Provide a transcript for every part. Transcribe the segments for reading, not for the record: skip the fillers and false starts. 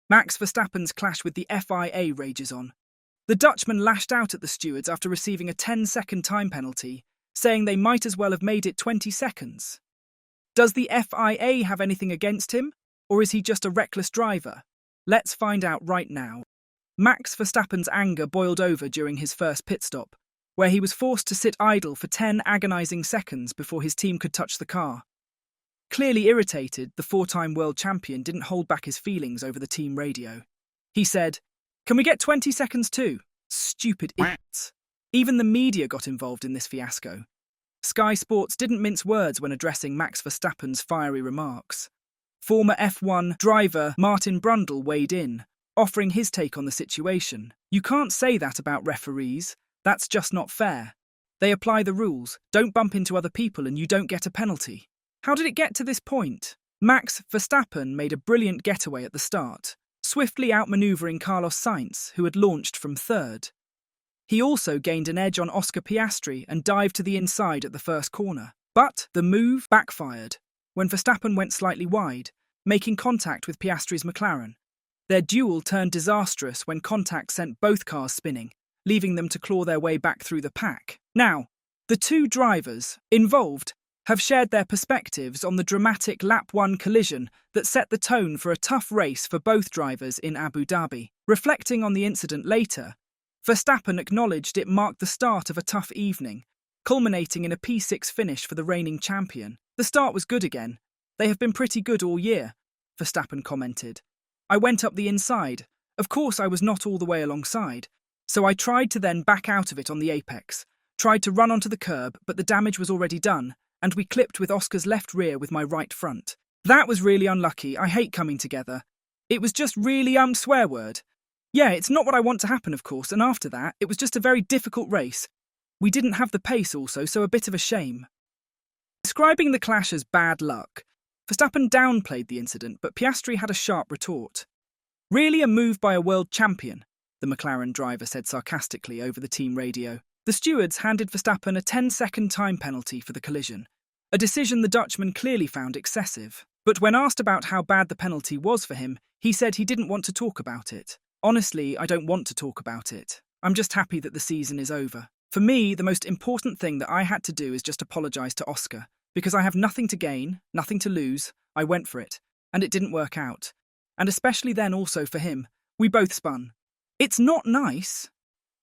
Max Verstappen's clash with the FIA rages on. The Dutchman lashed out at the stewards after receiving a 10-second time penalty, saying they might as well have made it 20 seconds. Does the FIA have anything against him, or is he just a reckless driver? Let's find out right now. Max Verstappen's anger boiled over during his first pit stop, where he was forced to sit idle for 10 agonizing seconds before his team could touch the car. Clearly irritated, the four-time world champion didn't hold back his feelings over the team radio. He said, "Can we get 20 seconds too? Stupid idiots." Even the media got involved in this fiasco. Sky Sports didn't mince words when addressing Max Verstappen's fiery remarks. Former F1 driver Martin Brundle weighed in, offering his take on the situation. "You can't say that about referees. That's just not fair. They apply the rules, don't bump into other people, and you don't get a penalty." How did it get to this point? Max Verstappen made a brilliant getaway at the start, swiftly outmaneuvering Carlos Sainz, who had launched from third. He also gained an edge on Oscar Piastri and dived to the inside at the first corner. But the move backfired when Verstappen went slightly wide, making contact with Piastri's McLaren. Their duel turned disastrous when contact sent both cars spinning, leaving them to claw their way back through the pack. Now, the two drivers involved have shared their perspectives on the dramatic lap 1 collision that set the tone for a tough race for both drivers in Abu Dhabi. Reflecting on the incident later, Verstappen acknowledged it marked the start of a tough evening, culminating in a P6 finish for the reigning champion. "The start was good again. They have been pretty good all year," Verstappen commented. "I went up the inside. Of course I was not all the way alongside, so I tried to then back out of it on the apex, tried to run onto the curb, but the damage was already done, and we clipped with Oscar's left rear with my right front. That was really unlucky. I hate coming together. It was just really swear word. Yeah, it's not what I want to happen, of course, and after that, it was just a very difficult race. We didn't have the pace also, so a bit of a shame." Describing the clash as bad luck, Verstappen downplayed the incident, but Piastri had a sharp retort. "Really a move by a world champion," the McLaren driver said sarcastically over the team radio. The stewards handed Verstappen a 10-second time penalty for the collision, a decision the Dutchman clearly found excessive. But when asked about how bad the penalty was for him, he said he didn't want to talk about it. "Honestly, I don't want to talk about it. I'm just happy that the season is over. For me, the most important thing that I had to do is just apologise to Oscar, because I have nothing to gain, nothing to lose. I went for it, and it didn't work out. And especially then also for him. We both spun. It's not nice.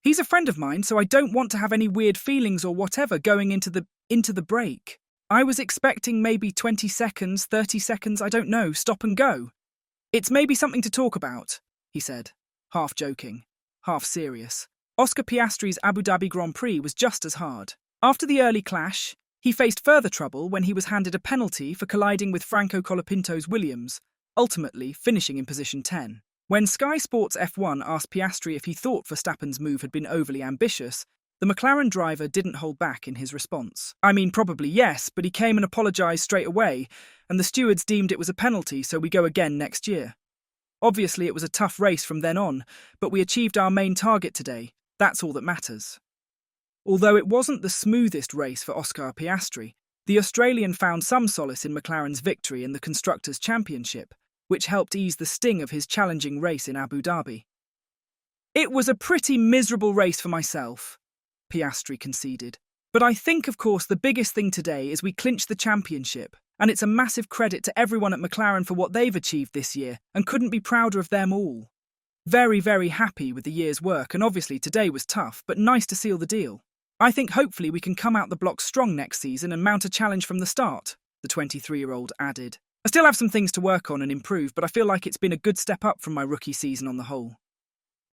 He's a friend of mine, so I don't want to have any weird feelings or whatever going into the break. I was expecting maybe 20 seconds, 30 seconds, I don't know, stop and go. It's maybe something to talk about," he said, half joking, half serious. Oscar Piastri's Abu Dhabi Grand Prix was just as hard. After the early clash, he faced further trouble when he was handed a penalty for colliding with Franco Colapinto's Williams, ultimately finishing in position 10. When Sky Sports F1 asked Piastri if he thought Verstappen's move had been overly ambitious, the McLaren driver didn't hold back in his response. "I mean, probably yes, but he came and apologised straight away, and the stewards deemed it was a penalty, so we go again next year. Obviously, it was a tough race from then on, but we achieved our main target today. That's all that matters." Although it wasn't the smoothest race for Oscar Piastri, the Australian found some solace in McLaren's victory in the Constructors' Championship, which helped ease the sting of his challenging race in Abu Dhabi. "It was a pretty miserable race for myself," Piastri conceded. "But I think, of course, the biggest thing today is we clinched the championship, and it's a massive credit to everyone at McLaren for what they've achieved this year, and couldn't be prouder of them all. Very, very happy with the year's work, and obviously today was tough, but nice to seal the deal. I think hopefully we can come out the blocks strong next season and mount a challenge from the start," the 23-year-old added. "I still have some things to work on and improve, but I feel like it's been a good step up from my rookie season on the whole.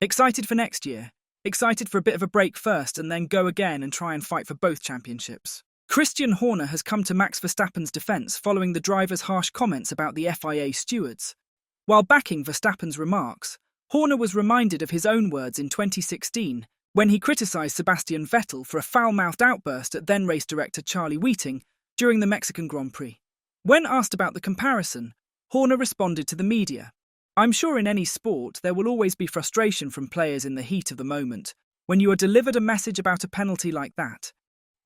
Excited for next year. Excited for a bit of a break first and then go again and try and fight for both championships." Christian Horner has come to Max Verstappen's defence following the driver's harsh comments about the FIA stewards. While backing Verstappen's remarks, Horner was reminded of his own words in 2016 when he criticised Sebastian Vettel for a foul-mouthed outburst at then-race director Charlie Whiting during the Mexican Grand Prix. When asked about the comparison, Horner responded to the media, "I'm sure in any sport there will always be frustration from players in the heat of the moment when you are delivered a message about a penalty like that.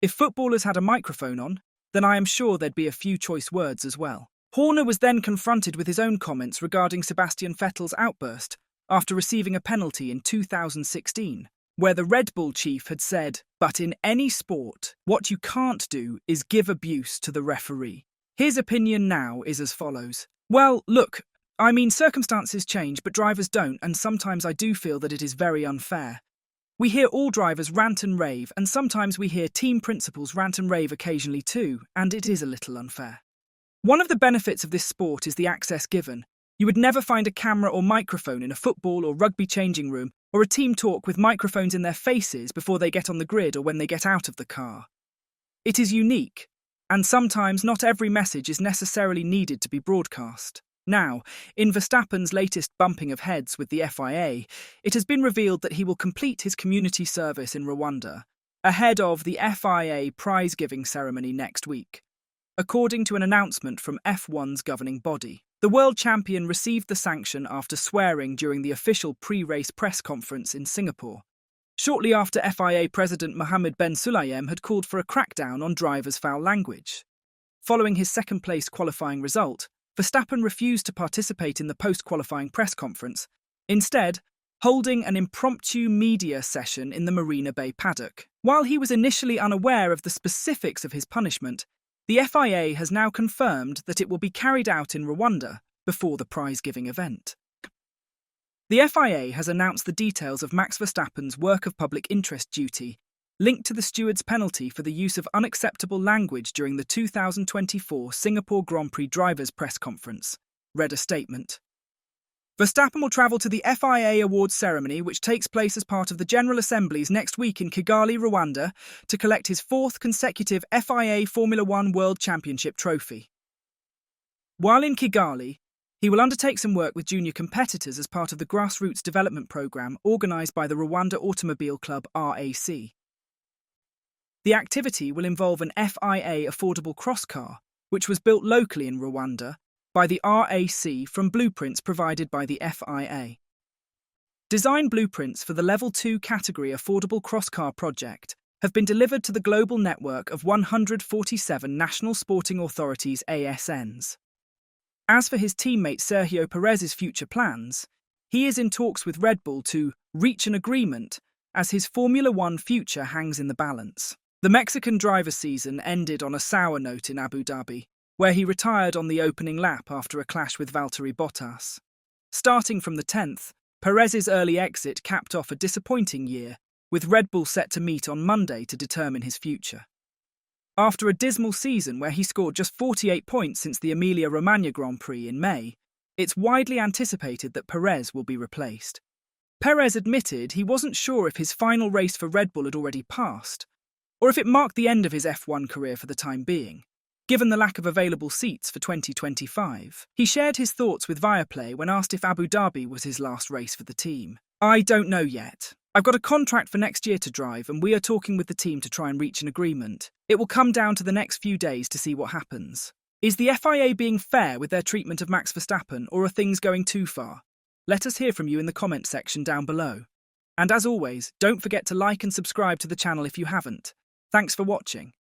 If footballers had a microphone on, then I am sure there'd be a few choice words as well. Horner was then confronted with his own comments regarding Sebastian Vettel's outburst after receiving a penalty in 2016, where the Red Bull chief had said, "But in any sport, what you can't do is give abuse to the referee." His opinion now is as follows. "Well, look, I mean, circumstances change, but drivers don't, and sometimes I do feel that it is very unfair. We hear all drivers rant and rave, and sometimes we hear team principals rant and rave occasionally too, and it is a little unfair. One of the benefits of this sport is the access given. You would never find a camera or microphone in a football or rugby changing room, or a team talk with microphones in their faces before they get on the grid or when they get out of the car. It is unique, and sometimes not every message is necessarily needed to be broadcast. Now, in Verstappen's latest bumping of heads with the FIA, it has been revealed that he will complete his community service in Rwanda, ahead of the FIA prize-giving ceremony next week. According to an announcement from F1's governing body, the world champion received the sanction after swearing during the official pre-race press conference in Singapore, shortly after FIA President Mohammed Ben Sulayem had called for a crackdown on drivers' foul language. Following his second-place qualifying result, Verstappen refused to participate in the post-qualifying press conference, instead holding an impromptu media session in the Marina Bay paddock. While he was initially unaware of the specifics of his punishment, the FIA has now confirmed that it will be carried out in Rwanda before the prize-giving event. The FIA has announced the details of Max Verstappen's work of public interest duty, linked to the steward's penalty for the use of unacceptable language during the 2024 Singapore Grand Prix drivers' press conference, read a statement. Verstappen will travel to the FIA awards ceremony, which takes place as part of the General Assemblies next week in Kigali, Rwanda, to collect his fourth consecutive FIA Formula One World Championship trophy. While in Kigali, he will undertake some work with junior competitors as part of the grassroots development programme organised by the Rwanda Automobile Club RAC. The activity will involve an FIA affordable cross car, which was built locally in Rwanda by the RAC from blueprints provided by the FIA. Design blueprints for the Level 2 category affordable cross-car project have been delivered to the global network of 147 National Sporting Authorities ASNs. As for his teammate Sergio Perez's future plans, he is in talks with Red Bull to reach an agreement as his Formula One future hangs in the balance. The Mexican driver season ended on a sour note in Abu Dhabi, where he retired on the opening lap after a clash with Valtteri Bottas. Starting from the 10th, Perez's early exit capped off a disappointing year, with Red Bull set to meet on Monday to determine his future. After a dismal season where he scored just 48 points since the Emilia-Romagna Grand Prix in May, it's widely anticipated that Perez will be replaced. Perez admitted he wasn't sure if his final race for Red Bull had already passed, or if it marked the end of his F1 career for the time being. Given the lack of available seats for 2025, he shared his thoughts with Viaplay when asked if Abu Dhabi was his last race for the team. "I don't know yet. I've got a contract for next year to drive, and we are talking with the team to try and reach an agreement. It will come down to the next few days to see what happens." Is the FIA being fair with their treatment of Max Verstappen, or are things going too far? Let us hear from you in the comment section down below. And as always, don't forget to like and subscribe to the channel if you haven't. Thanks for watching.